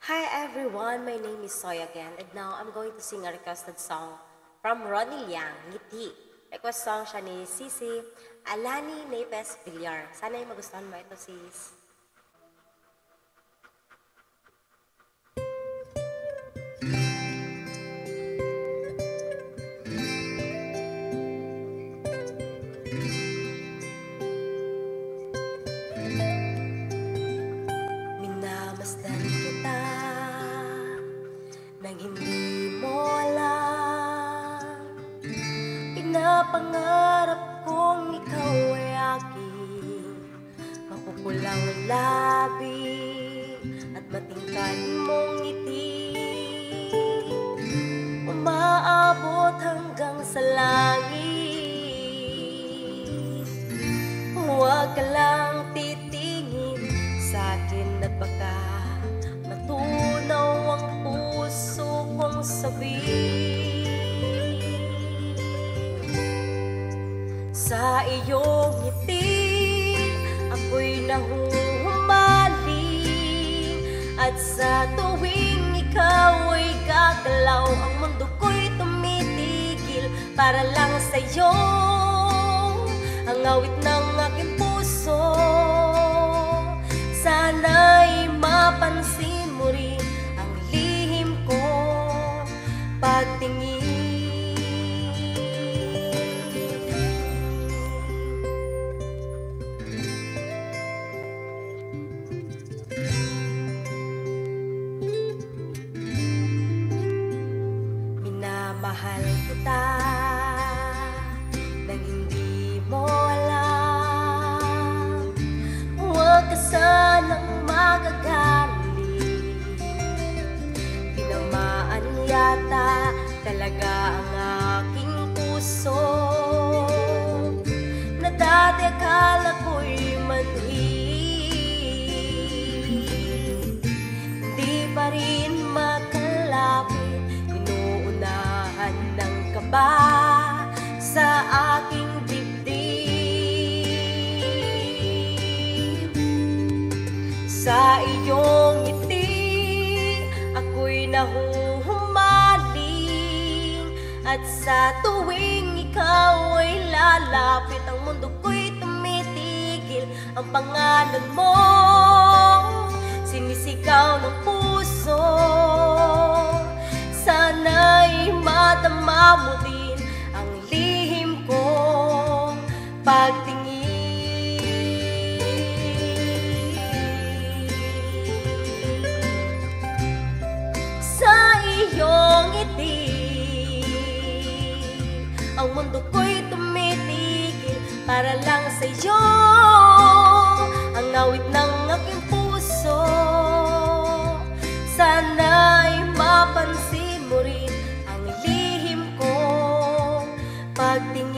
Hi everyone, my name is Soy again, and now I'm going to sing a requested song from Ronnie Liang, Ngiti. Request song siya ni Sisi Alani Napes Villar. Sana ay magustuhan mo ito, sis. Minamasdan kita nang hindi mo alam. Pinapangarap kong ikaw ay aking mapupulang labi at matingkad mong ngiti, umaabot hanggang sa langit. Huwag ka lang titingin sa'kin at baka matunaw ang puso kong sabihin. Sa iyong ngiti ako'y nahuhumaling, at sa tuwing ikaw ay gagalaw, ang mundo ko'y tumitigil para lang sa'yo. Ang awit ng aking puso, sana'y mapansin mo rin ang lihim ko pagtingin. Minamahal kita nang hindi mo alam. Huwag ka sanang magagalit, tinamaan yata talaga ang aking puso, na dati akala ko'y manhid. Hindi pa rin makalapit, inuunahan ng kaba sa aking dibdib. Sa iyong ngiti ako'y nahuhumaling, at sa tuwing ikaw ay lalapit, ang mundo ko'y tumitigil. Ang pangalan mo sinisigaw ng puso, sana'y madama mo din ang lihim kong pagtingin. Sa iyong ngiti ang mundo ko'y tumitigil para lang sa'yo. Ang awit ng aking puso, sana'y mapansin mo rin ang lihim kong pagtingin.